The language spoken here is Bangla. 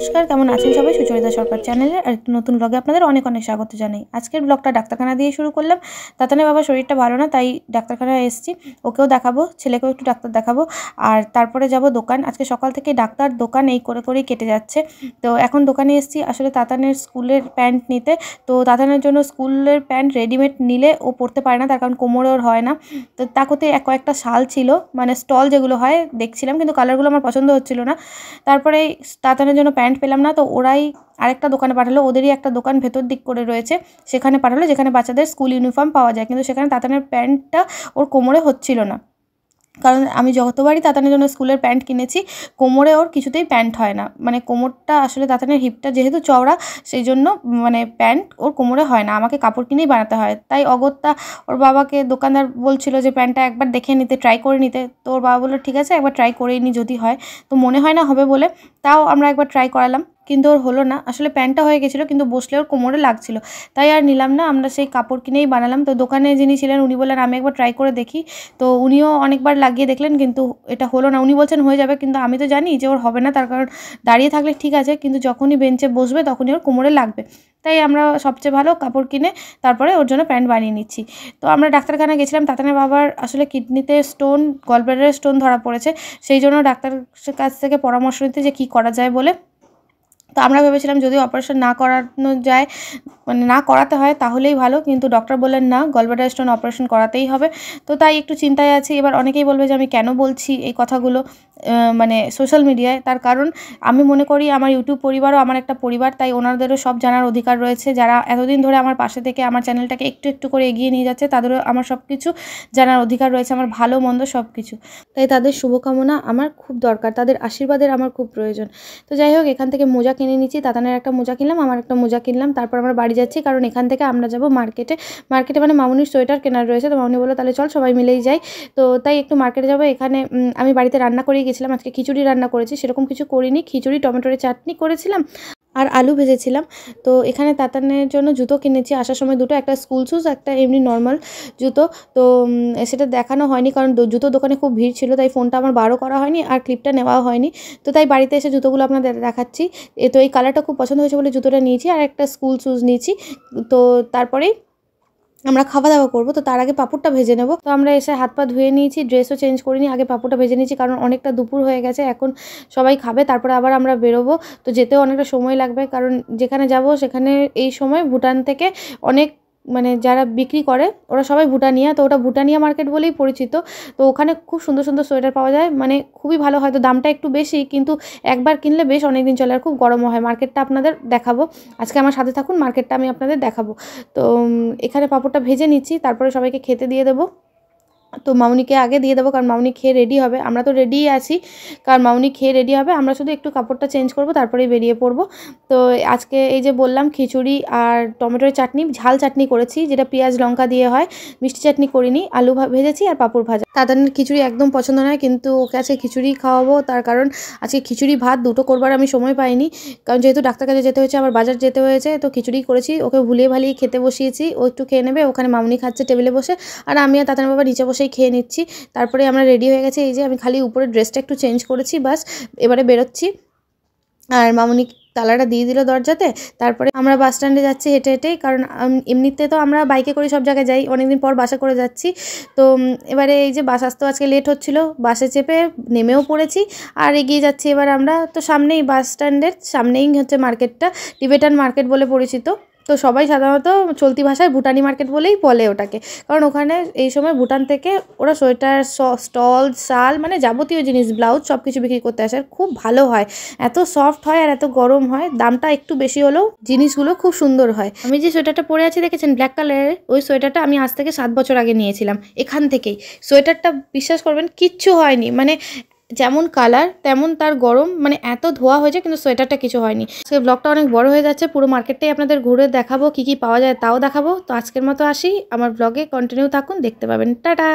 নমস্কার, কেমন আছেন সবাই? সুচরিতা সরকার চ্যানেলের আরেকটি নতুন ব্লগে আপনাদের অনেক অনেক স্বাগত জানাই। আজকের ব্লগটা ডাক্তারখানা দিয়ে শুরু করলাম। তাতানের বাবার শরীরটা ভালো না, তাই ডাক্তারখানায় এসেছি। ওকেও দেখাবো, ছেলেকেও একটু ডাক্তার দেখাবো, আর তারপরে যাব দোকান। আজকে সকাল থেকে ডাক্তার দোকান এই করে করেই কেটে যাচ্ছে। তো এখন দোকানে এসেছি আসলে তাতানের স্কুলের প্যান্ট নিতে। তো তাতানের জন্য স্কুলের প্যান্ট রেডিমেড নিলে ও পরতে পারে না, তার কারণ কোমরে ওর হয় না। তো তাকতে কয়েকটা শাল ছিল, মানে স্টল যেগুলো হয় দেখছিলাম, কিন্তু কালারগুলো আমার পছন্দ হচ্ছিল না। তারপরে তাতানের জন্য প্যান্ট পেলাম না, তো ওরাই আরেকটা দোকানে পাঠালো। ওদেরই একটা দোকান ভেতর দিক করে রয়েছে, সেখানে পাঠালো যেখানে বাচ্চাদের স্কুল ইউনিফর্ম পাওয়া যায়, কিন্তু সেখানে তাতানের প্যান্টটা ওর কোমরে হচ্ছিল না। কারণ আমি যতবারই তাতানের জন্য স্কুলের প্যান্ট কিনেছি, কোমরে ওর কিছুতেই প্যান্ট হয় না। মানে কোমরটা আসলে তাতানের হিপটা যেহেতু চওড়া, সেই জন্য মানে প্যান্ট ওর কোমরে হয় না, আমাকে কাপড় কিনেই বানাতে হয়। তাই অগত্যা ওর বাবাকে দোকানদার বলছিল যে প্যান্টটা একবার দেখে নিতে, ট্রাই করে নিতে। তো ওর বাবা বললো ঠিক আছে, একবার ট্রাই করেই নি যদি হয়। তো মনে হয় না হবে বলে, তাও আমরা একবার ট্রাই করালাম, কিন্তু ওর হলো না। আসলে প্যান্টটা হয়ে গেছিলো, কিন্তু বসলে ওর কোমরে লাগছিল, তাই আর নিলাম না। আমরা সেই কাপড় কিনেই বানালাম। তো দোকানে যিনি ছিলেন উনি বললেন আমি একবার ট্রাই করে দেখি। তো উনিও অনেকবার লাগিয়ে দেখলেন, কিন্তু এটা হলো না। উনি বলছেন হয়ে যাবে, কিন্তু আমি তো জানি যে ওর হবে না, তার কারণ দাঁড়িয়ে থাকলে ঠিক আছে, কিন্তু যখনই বেঞ্চে বসবে তখনই ওর কোমরে লাগবে। তাই আমরা সবচেয়ে ভালো কাপড় কিনে তারপরে ওর জন্য প্যান্ট বানিয়ে নিচ্ছি। তো আমরা ডাক্তারখানায় গেছিলাম। তাতানের বাবার আসলে কিডনিতে স্টোন, গলব্লাডারে স্টোন ধরা পড়েছে, সেই জন্য ডাক্তারের কাছ থেকে পরামর্শ নিতে যে কী করা যায় বলে। তো আমরা ভেবেছিলাম যদি অপারেশন না করানো যায়, মানে না করাতে হয় তাহলেই ভালো, কিন্তু ডক্টর বললেন না, গলব্লাডার স্টোন অপারেশন করাতেই হবে। তো তাই একটু চিন্তায় আছি। এবার অনেকেই বলবে যে আমি কেন বলছি এই কথাগুলো মানে সোশ্যাল মিডিয়ায়, তার কারণ আমি মনে করি আমার ইউটিউব পরিবারও আমার একটা পরিবার, তাই ওনাদেরও সব জানার অধিকার রয়েছে। যারা এতদিন ধরে আমার পাশে থেকে আমার চ্যানেলটাকে একটু একটু করে এগিয়ে নিয়ে যাচ্ছে, তাদেরও আমার সব কিছু জানার অধিকার রয়েছে, আমার ভালো মন্দ সব কিছু। তাই তাদের শুভকামনা আমার খুব দরকার, তাদের আশীর্বাদের আমার খুব প্রয়োজন। তো যাই হোক, এখান থেকে মোজা কিনে নিচ্ছি। তাতানের একটা মোজা কিনলাম, আমার একটা মোজা কিনলাম। তারপর আমরা বাড়ি যাচ্ছি, কারণ এখান থেকে আমরা যাব মার্কেটে। মার্কেটে মানে মামুনির সোয়েটার কেনার রয়েছে। তো মামুনি বললো তাহলে চল সবাই মিলেই যাই। তো তাই একটু মার্কেটে যাবো। এখানে আমি বাড়িতে রান্না করেই গেছিলাম। আজকে খিচুড়ি রান্না করেছি, সেরকম কিছু করিনি। খিচুড়ি, টমেটোর চাটনি করেছিলাম আর আলু ভেজেছিলাম। তো এখানে তাতানের জন্য জুতো কিনেছি আসার সময়, দুটো, একটা স্কুল শ্যুজ, একটা এমনি নর্মাল জুতো। তো সেটা দেখানো হয়নি, কারণ জুতো দোকানে খুব ভিড় ছিল, তাই ফোনটা আমার বারও করা হয়নি আর ক্লিপটা নেওয়াও হয়নি। তো তাই বাড়িতে এসে জুতোগুলো আপনাদের দেখাচ্ছি। তো এই কালারটা খুব পছন্দ হয়েছে বলে জুতোটা নিয়েছি, আর একটা স্কুল শ্যুজ নিয়েছি। তো তারপরেই আমরা খাওয়া দাওয়া করবো। তো তার আগে পাঁপড়টা ভেজে নেবো। তো আমরা এসে হাত পা ধুয়ে নিয়েছি, ড্রেসও চেঞ্জ করিনি, আগে পাঁপড়টা ভেজে নিয়েছি, কারণ অনেকটা দুপুর হয়ে গেছে, এখন সবাই খাবে, তারপরে আবার আমরা বেরোবো। তো যেতেও অনেকটা সময় লাগবে, কারণ যেখানে যাব সেখানে এই সময় ভুটান থেকে অনেক, মানে যারা বিক্রি করে ওরা সবাই ভুটানিয়া, তো ওটা ভুটানিয়া মার্কেট বলেই পরিচিত। তো ওখানে খুব সুন্দর সুন্দর সোয়েটার পাওয়া যায়, মানে খুবই ভালো। হয়তো দামটা একটু বেশি, কিন্তু একবার কিনলে বেশ অনেক দিন চলে, আর খুব গরমও হয়। মার্কেটটা আপনাদের দেখাবো, আজকে আমার সাথে থাকুন, মার্কেটটা আমি আপনাদের দেখাবো। তো এখানে পাঁপড়টা ভেজে নিচ্ছি, তারপরে সবাইকে খেতে দিয়ে দেবো। তো মামুনিকে আগে দিয়ে দেবো, কারণ মামুনি খেয়ে রেডি হবে। আমরা তো রেডিই আছি, কারণ মামুনি খেয়ে রেডি হবে, আমরা শুধু একটু কাপড়টা চেঞ্জ করবো, তারপরেই বেরিয়ে পড়বো। তো আজকে এই যে বললাম, খিচুড়ি আর টমেটোর চাটনি, ঝাল চাটনি করেছি, যেটা পেঁয়াজ লঙ্কা দিয়ে হয়, মিষ্টি চাটনি করিনি। আলু ভেজেছি আর পাঁপড় ভাজা। তাতানের খিচুড়ি একদম পছন্দ নয়, কিন্তু ওকে আজকে খিচুড়ি খাওয়াবো, তার কারণ আজকে খিচুড়ি ভাত দুটো করবার আমি সময় পাইনি, কারণ যেহেতু ডাক্তার কাছে যেতে হয়েছে, আবার বাজার যেতে হয়েছে। তো খিচুড়ি করেছি, ওকে ভুলিয়ে ভালিয়ে খেতে বসিয়েছি, ও একটু খেয়ে নেবে। ওখানে মামুনি খাচ্ছে টেবিলে বসে, আর আমি আর তাতানের বাবা নিচে বসেই খেয়ে নিচ্ছি। তারপরে আমরা রেডি হয়ে গেছি। এই যে আমি খালি উপরে ড্রেসটা একটু চেঞ্জ করেছি, বাস এবারে বেরোচ্ছি। আর মামুনি তালাটা দিয়ে দিল দরজাতে। তারপরে আমরা বাস স্ট্যান্ডে যাচ্ছি হেঁটে হেঁটেই, কারণ এমনিতে তো আমরা বাইকে করে সব জায়গায় যাই, অনেকদিন পর বাসে করে যাচ্ছি। তো এবারে এই যে বাস আসতেও আজকে লেট হচ্ছিলো, বাসে চেপে নেমেও পড়েছি আর এগিয়ে যাচ্ছি এবার আমরা। তো সামনেই বাস স্ট্যান্ডের সামনেই হচ্ছে মার্কেটটা, টিবেটান মার্কেট বলে পরিচিত। তো সবাই সাধারণত চলতি ভাষায় ভুটানি মার্কেট বলেই বলে ওটাকে, কারণ ওখানে এই সময় ভুটান থেকে ওরা সোয়েটার, স্টল, শাল, মানে যাবতীয় জিনিস, ব্লাউজ সব কিছু বিক্রি করতে আসে। আর খুব ভালো হয়, এত সফট হয় আর এত গরম হয়। দামটা একটু বেশি হলেও জিনিসগুলো খুব সুন্দর হয়। আমি যে সোয়েটারটা পরে আছি দেখেছেন ব্ল্যাক কালারের, ওই সোয়েটারটা আমি আজ থেকে 7 বছর আগে নিয়েছিলাম এখান থেকেই। সোয়েটারটা বিশ্বাস করবেন কিচ্ছু হয়নি, মানে যেমন কালার তেমন তার গরম, মানে এত ধোয়া হয়েছে, কিন্তু সোয়েটারটা কিছু হয়নি। আজকে ব্লগটা অনেক বড় হয়ে যাচ্ছে, পুরো মার্কেটটাই আপনাদের ঘুরে দেখাবো, কি কি পাওয়া যায় তাও দেখাবো। তো আজকের মতো আসি, আমার ব্লগে কন্টিনিউ থাকুন, দেখতে পাবেন। টাটা।